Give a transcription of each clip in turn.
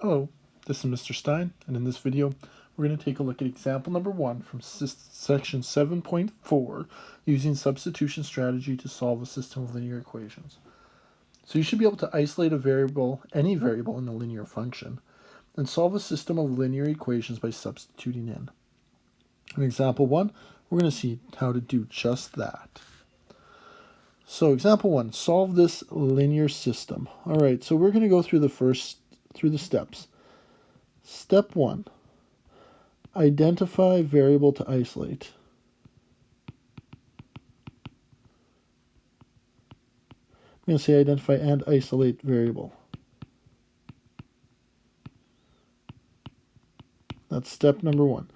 Hello, this is Mr. Stein, and in this video, we're going to take a look at example number 1 from section 7.4, using substitution strategy to solve a system of linear equations. So you should be able to isolate a variable, any variable in a linear function, and solve a system of linear equations by substituting in. In example 1, we're going to see how to do just that. So example 1, solve this linear system. All right, so we're going to go through the steps. Step 1, identify variable to isolate. I'm going to say identify and isolate variable. That's step number 1.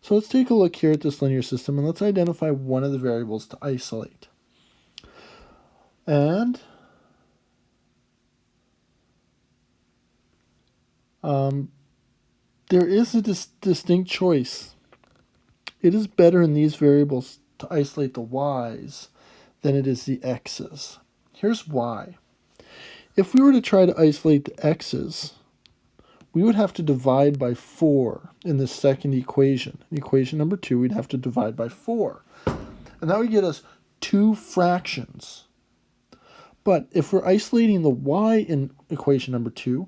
So let's take a look here at this linear system and let's identify one of the variables to isolate. And there is a distinct choice. It is better in these variables to isolate the y's than it is the x's. Here's why. If we were to try to isolate the x's, we would have to divide by 4 in the second equation. In equation number 2, we'd have to divide by 4. And that would get us 2 fractions. But if we're isolating the y in equation number 2,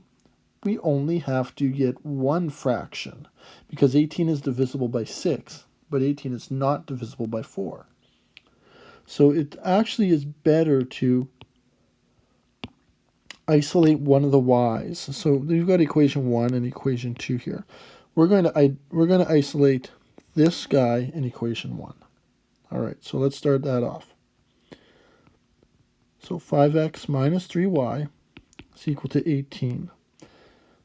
we only have to get 1 fraction, because 18 is divisible by 6, but 18 is not divisible by 4. So it actually is better to isolate one of the y's. So we've got equation 1 and equation 2 here. We're going to isolate this guy in equation 1. All right, so let's start that off. So 5x minus 3y is equal to 18.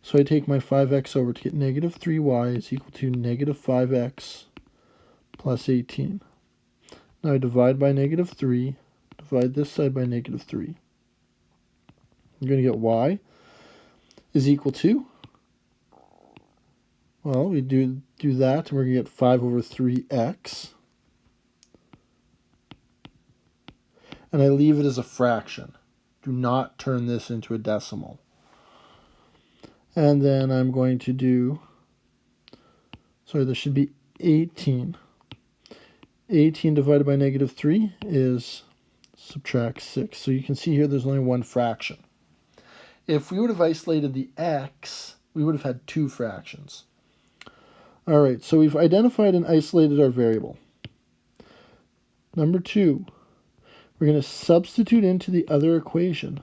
So I take my 5x over to get negative 3y is equal to negative 5x plus 18. Now I divide by negative 3, divide this side by negative 3. I'm going to get y is equal to, well, we do that, and we're going to get 5 over 3x. And I leave it as a fraction. Do not turn this into a decimal. And then I'm going to do, sorry, this should be 18. 18 divided by negative 3 is subtract 6. So you can see here there's only 1 fraction. If we would have isolated the x, we would have had 2 fractions. All right, so we've identified and isolated our variable. Number 2, we're going to substitute into the other equation.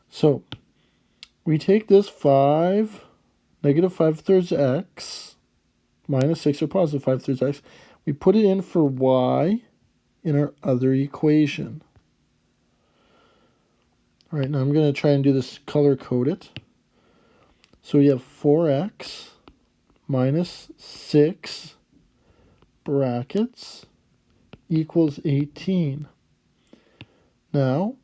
So we take this 5, negative 5/3 x, minus 6, or positive 5/3 x. We put it in for y in our other equation. All right, now I'm going to try and do this color-coded. So we have 4x minus 6 brackets equals 18. Now,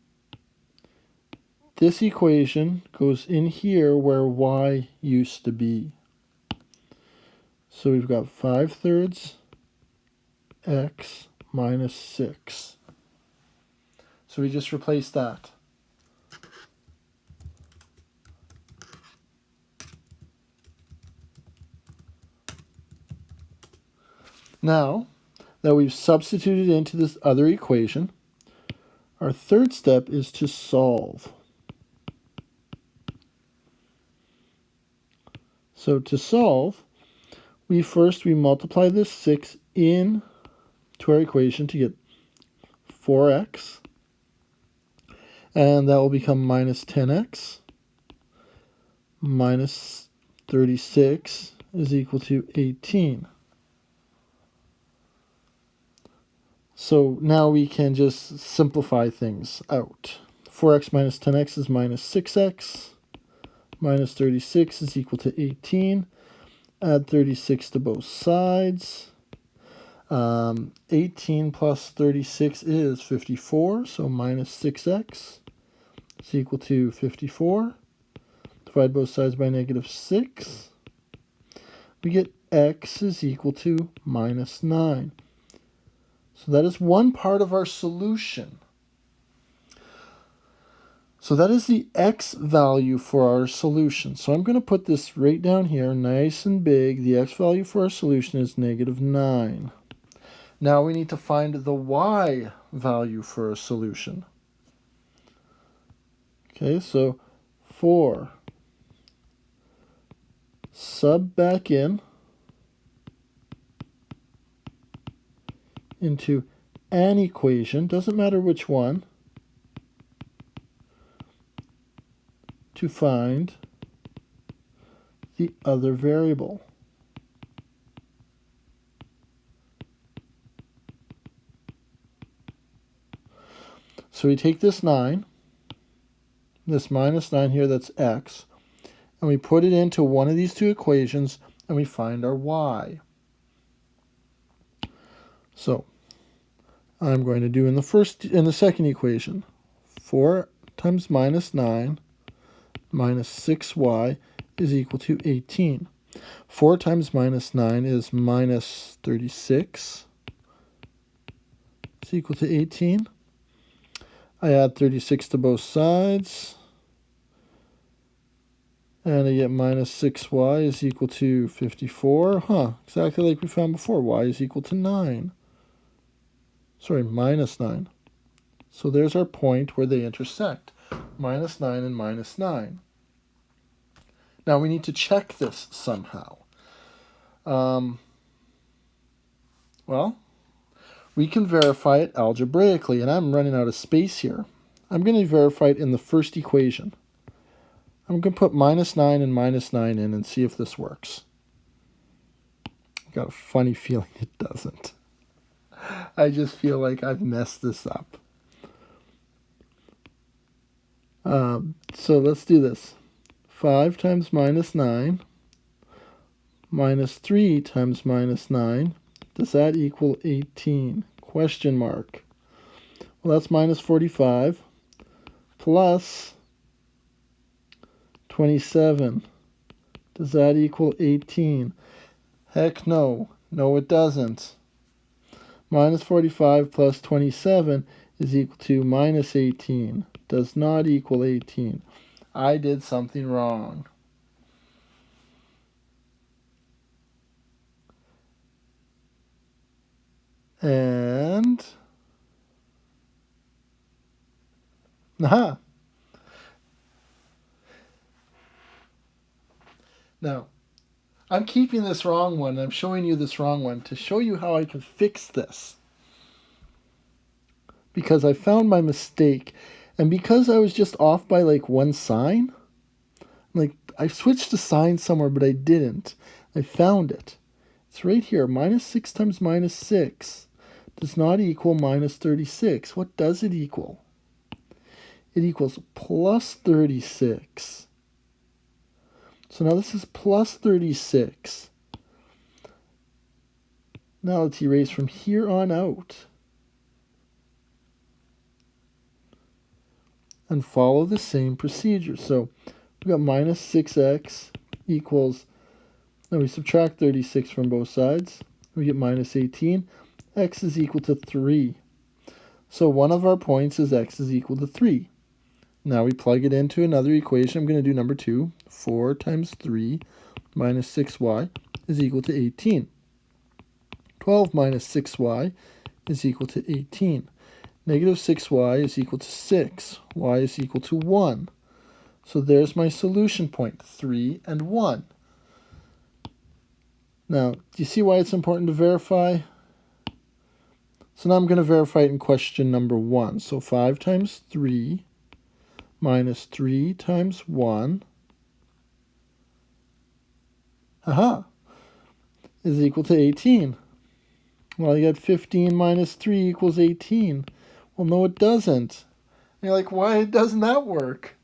this equation goes in here where y used to be. So we've got 5/3 x minus 6. So we just replace that. Now that we've substituted into this other equation, our third step is to solve. So to solve, we multiply this 6 in to our equation to get 4x, and that will become minus 10x minus 36 is equal to 18. So now we can just simplify things out. 4x minus 10x is minus 6x. Minus 36 is equal to 18. Add 36 to both sides. 18 plus 36 is 54, so minus 6x is equal to 54. Divide both sides by negative 6. we get x is equal to minus 9. So that is one part of our solution. So that is the x value for our solution. So I'm going to put this right down here, nice and big. The x value for our solution is negative 9. Now we need to find the y value for our solution. Okay, so 4. Sub back in into an equation, doesn't matter which one, to find the other variable. So we take this 9, this minus 9 here, that's x, and we put it into one of these two equations, and we find our y. So I'm going to do in the second equation, 4 times minus 9 minus 6y is equal to 18. 4 times minus 9 is minus 36. It's equal to 18. I add 36 to both sides. And I get minus 6y is equal to 54. Exactly like we found before. Y is equal to 9. Sorry, minus 9. So there's our point where they intersect. Minus 9 and minus 9. Now we need to check this somehow. Well, we can verify it algebraically, and I'm running out of space here. I'm going to verify it in the first equation. I'm going to put minus 9 and minus 9 in and see if this works. I've got a funny feeling it doesn't. I just feel like I've messed this up. So let's do this. 5 times minus 9 minus 3 times minus 9. Does that equal 18? Question mark. Well, that's minus 45 plus 27. Does that equal 18? Heck no. No, it doesn't. Minus 45 plus 27 is equal to minus 18. Does not equal 18. I did something wrong. And aha. Now, I'm keeping this wrong one. I'm showing you this wrong one to show you how I can fix this. Because I found my mistake. And because I was just off by like one sign, like I switched a sign somewhere, but I didn't. I found it. It's right here. Minus 6 times minus 6 does not equal minus 36. What does it equal? It equals plus 36. So now this is plus 36. Now let's erase from here on out. And follow the same procedure. So we've got minus 6x equals, now we subtract 36 from both sides. We get minus 18. X is equal to 3. So one of our points is x is equal to 3. Now we plug it into another equation. I'm going to do number 2. 4 times 3 minus 6y is equal to 18. 12 minus 6y is equal to 18. Negative 6y is equal to 6. Y is equal to 1. So there's my solution point, 3 and 1. Now, do you see why it's important to verify? So now I'm going to verify it in question number 1. So 5 times 3 minus 3 times 1 is equal to 18. Well, you got 15 minus 3 equals 18. Well, no, it doesn't. And you're like, why doesn't that work?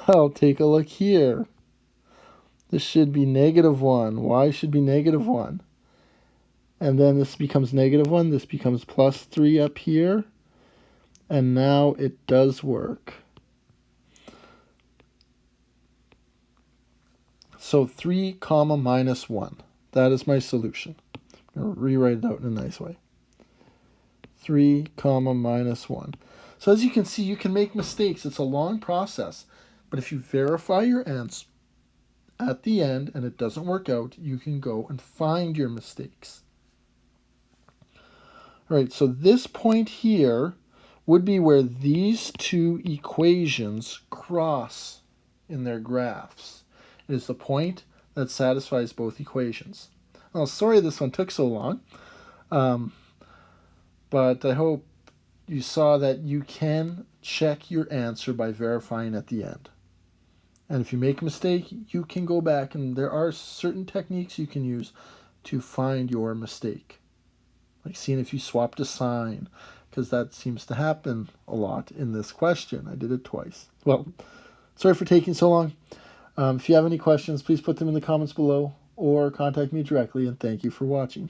I'll take a look here. This should be negative 1. Y should be negative 1. And then this becomes negative 1. This becomes plus 3 up here. And now it does work. So 3 comma minus 1. That is my solution. I'm going to rewrite it out in a nice way. 3 comma minus 1. So as you can see, you can make mistakes. It's a long process. But if you verify your answer at the end and it doesn't work out, you can go and find your mistakes. All right, so this point here would be where these two equations cross in their graphs. It is the point that satisfies both equations. Well, sorry this one took so long, but I hope you saw that you can check your answer by verifying at the end. And if you make a mistake, you can go back, and there are certain techniques you can use to find your mistake. Like seeing if you swapped a sign, because that seems to happen a lot in this question. I did it twice. Well, sorry for taking so long. If you have any questions, please put them in the comments below or contact me directly, and thank you for watching.